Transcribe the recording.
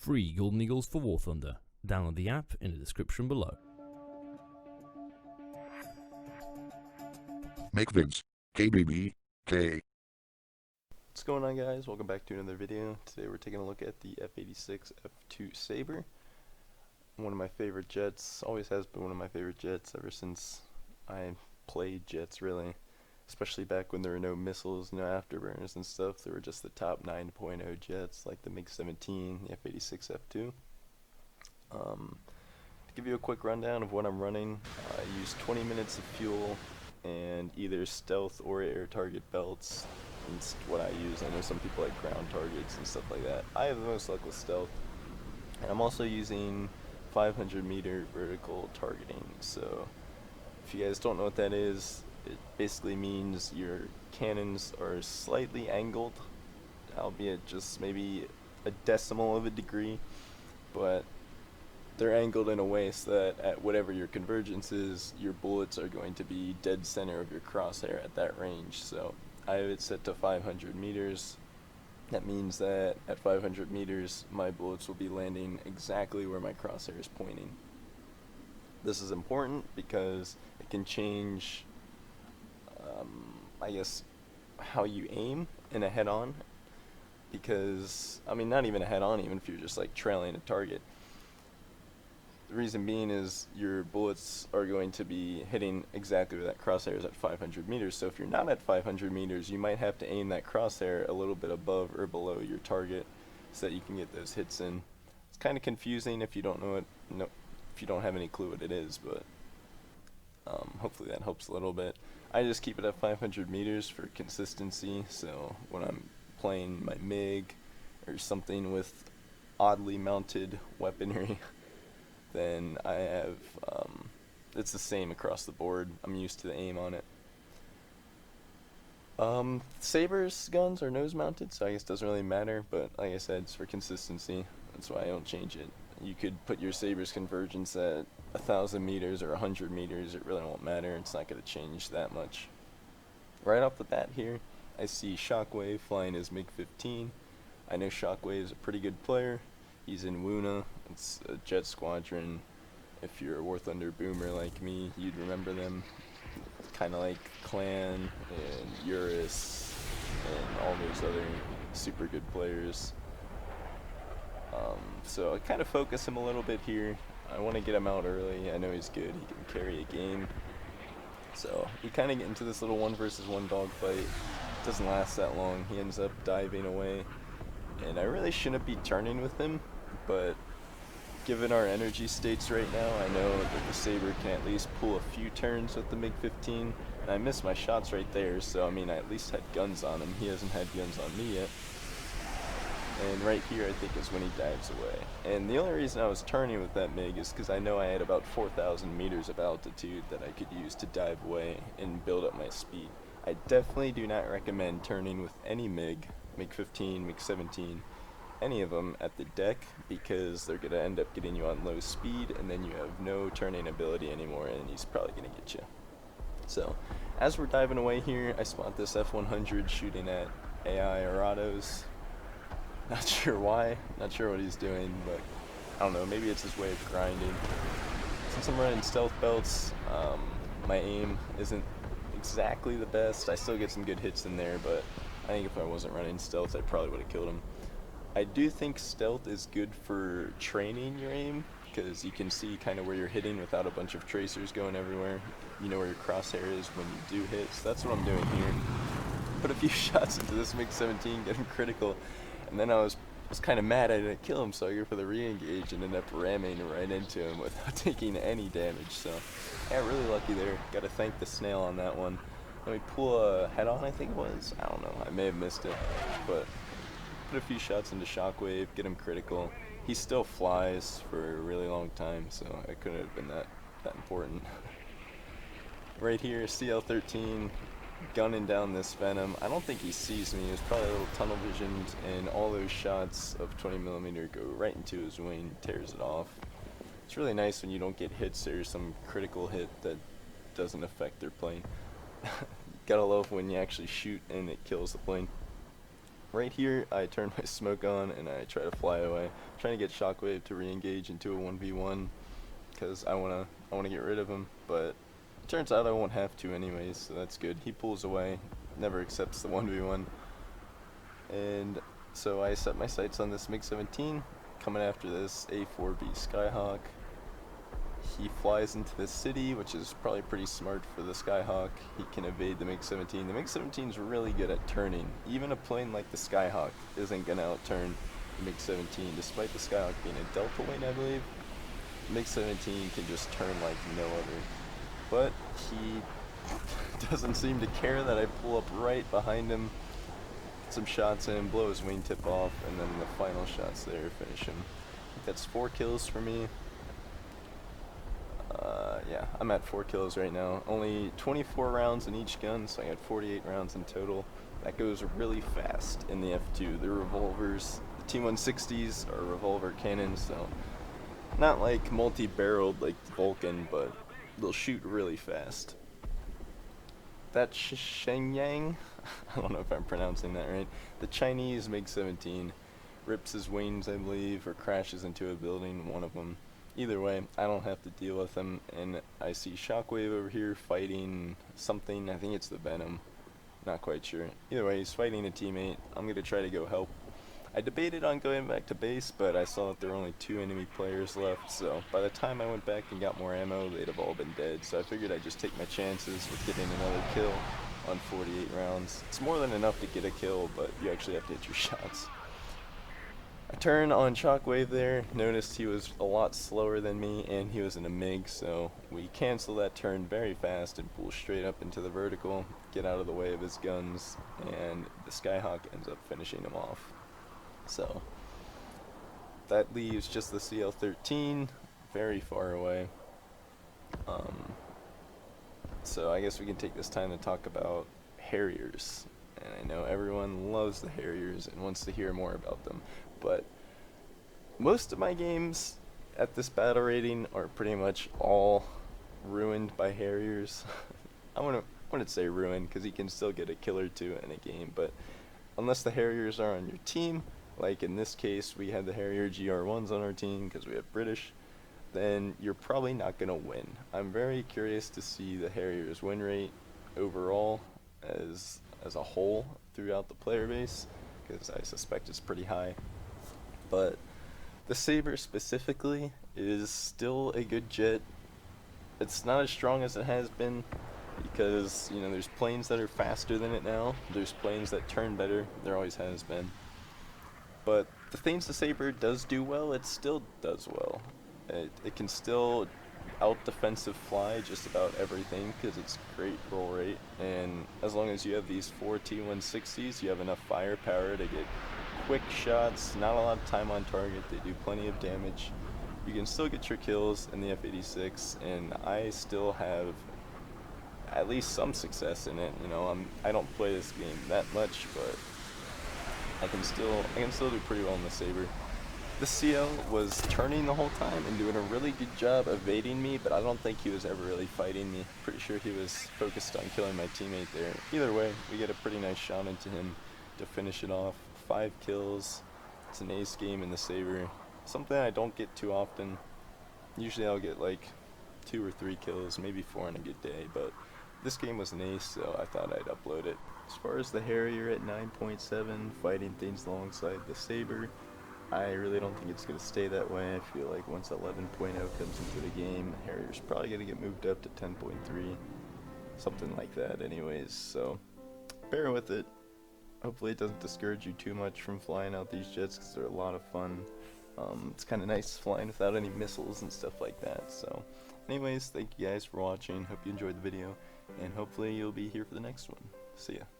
free Golden Eagles for War Thunder. Download the app in the description below. Make vids. KBB. K. What's going on, guys? Welcome back to another video. Today we're taking a look at the F86-F2 Sabre. One of my favorite jets. Always has been one of my favorite jets ever since I played jets, really. Especially back when there were no missiles, no afterburners and stuff. They were just the top 9.0 jets, like the MiG-17, the F86-F2. To give you a quick rundown of what I'm running, I use 20 minutes of fuel and either stealth or air target belts. It's what I use. I know some people like ground targets and stuff like that. I have the most luck with stealth. And I'm also using 500 meter vertical targeting. So if you guys don't know what that is, it basically means your cannons are slightly angled, albeit just maybe a decimal of a degree, but they're angled in a way so that at whatever your convergence is, your bullets are going to be dead center of your crosshair at that range. So I have it set to 500 meters. That means that at 500 meters, my bullets will be landing exactly where my crosshair is pointing. This is important because it can change, I guess, how you aim in a head-on. Because, I mean, not even a head-on, even if you're just like trailing a target. The reason being is your bullets are going to be hitting exactly where that crosshair is at 500 meters. So if you're not at 500 meters, you might have to aim that crosshair a little bit above or below your target so that you can get those hits in. It's kind of confusing if you don't know it, if you don't have any clue what it is, but hopefully that helps a little bit. I just keep it at 500 meters for consistency. So when I'm playing my MiG or something with oddly mounted weaponry, then I have, it's the same across the board. I'm used to the aim on it. Sabre's guns are nose mounted, so I guess it doesn't really matter, but like I said, it's for consistency. That's why I don't change it. You could put your Sabre's convergence at 1,000 meters or 100 meters, it really won't matter. It's not going to change that much. Right off the bat here, I see Shockwave flying his MiG-15. I know Shockwave is a pretty good player. He's in Wuna. It's a jet squadron. If you're a War Thunder boomer like me, you'd remember them. Kind of like Clan and Urus and all those other super good players. So I kind of focus him a little bit here. I want to get him out early. I know he's good. He can carry a game. So you kind of get into this little 1 versus 1 dogfight. It doesn't last that long. He ends up diving away. And I really shouldn't be turning with him, but given our energy states right now, I know that the Sabre can at least pull a few turns with the MiG-15, and I missed my shots right there, so I mean I at least had guns on him. He hasn't had guns on me yet. And right here I think is when he dives away. And the only reason I was turning with that MiG is because I know I had about 4,000 meters of altitude that I could use to dive away and build up my speed. I definitely do not recommend turning with any MiG, MiG-15, MiG-17, any of them at the deck, because they're going to end up getting you on low speed, and then you have no turning ability anymore, and he's probably going to get you. So, as we're diving away here, I spot this F100 shooting at AI or autos. Not sure why, not sure what he's doing, but I don't know, maybe it's his way of grinding. Since I'm running stealth belts, my aim isn't exactly the best. I still get some good hits in there, but I think if I wasn't running stealth, I probably would have killed him. I do think stealth is good for training your aim, because you can see kind of where you're hitting without a bunch of tracers going everywhere. You know where your crosshair is when you do hit, so that's what I'm doing here. Put a few shots into this MiG-17, get him critical, and then I was kind of mad I didn't kill him, so I go for the re-engage and end up ramming right into him without taking any damage. So yeah, really lucky there. Got to thank the snail on that one. Let me pull a head-on, I think it was. I don't know. I may have missed it, but put a few shots into Shockwave, get him critical. He still flies for a really long time, so it couldn't have been that important. Right here, CL-13. Gunning down this Venom. I don't think he sees me. He was probably a little tunnel visioned, and all those shots of 20mm go right into his wing, tears it off. It's really nice when you don't get hits or some critical hit that doesn't affect their plane. Gotta love when you actually shoot and it kills the plane. right here, I turn my smoke on and I try to fly away, trying to get Shockwave to re-engage into a 1v1 because I wanna get rid of him. But it turns out I won't have to anyways, so that's good. He pulls away, never accepts the 1v1, and so I set my sights on this MiG-17, coming after this A4B Skyhawk. He flies into the city, which is probably pretty smart for the Skyhawk. He can evade the MiG-17. The MiG-17 is really good at turning. Even a plane like the Skyhawk isn't going to outturn the MiG-17, despite the Skyhawk being a delta wing, I believe. The MiG-17 can just turn like no other. But he doesn't seem to care that I pull up right behind him, get some shots in, blow his wingtip off, and then the final shots there finish him. I think that's 4 kills for me. Yeah, I'm at 4 kills right now. Only 24 rounds in each gun, so I got 48 rounds in total. That goes really fast in the F2. The revolvers, the T-160s are revolver cannons, so not like multi-barreled like Vulcan, but they'll shoot really fast. That Shenyang, I don't know if I'm pronouncing that right, the Chinese MiG-17 rips his wings, I believe, or crashes into a building, one of them. Either way, I don't have to deal with him, and I see Shockwave over here fighting something. I think it's the Venom. Not quite sure. Either way, he's fighting a teammate. I'm going to try to go help. I debated on going back to base, but I saw that there were only 2 enemy players left, so by the time I went back and got more ammo, they'd have all been dead. So I figured I'd just take my chances with getting another kill on 48 rounds. It's more than enough to get a kill, but you actually have to hit your shots. I turned on Shockwave there, noticed he was a lot slower than me, and he was in a MiG, so we cancel that turn very fast and pull straight up into the vertical, get out of the way of his guns, and the Skyhawk ends up finishing him off. So that leaves just the CL-13, very far away. So I guess we can take this time to talk about Harriers. And I know everyone loves the Harriers and wants to hear more about them, but most of my games at this battle rating are pretty much all ruined by Harriers. I wouldn't say ruined, because you can still get a kill or 2 in a game, but unless the Harriers are on your team, like in this case we had the Harrier GR1s on our team because we have British, then you're probably not going to win. I'm very curious to see the Harriers win rate overall as a whole throughout the player base, because I suspect it's pretty high. But the Sabre specifically is still a good jet. It's not as strong as it has been, because, you know, there's planes that are faster than it now. There's planes that turn better. There always has been. But the things the Sabre does do well, it still does well. It can still out-defensive fly just about everything because it's great roll rate, and as long as you have these 4 T-160s, you have enough firepower to get quick shots, not a lot of time on target, they do plenty of damage. You can still get your kills in the F86, and I still have at least some success in it. You know, I don't play this game that much, but I can still do pretty well in the Sabre. The CL was turning the whole time and doing a really good job evading me, but I don't think he was ever really fighting me. Pretty sure he was focused on killing my teammate there. Either way, we get a pretty nice shot into him to finish it off. 5 kills. It's an ace game in the Sabre. Something I don't get too often. Usually I'll get like 2 or 3 kills, maybe 4 on a good day, but this game was an ace, so I thought I'd upload it. As far as the Harrier at 9.7, fighting things alongside the Sabre, I really don't think it's going to stay that way. I feel like once 11.0 comes into the game, Harrier's probably going to get moved up to 10.3, something like that anyways, so bear with it. Hopefully it doesn't discourage you too much from flying out these jets, because they're a lot of fun. It's kind of nice flying without any missiles and stuff like that. So anyways, thank you guys for watching. Hope you enjoyed the video, and hopefully you'll be here for the next one. See ya.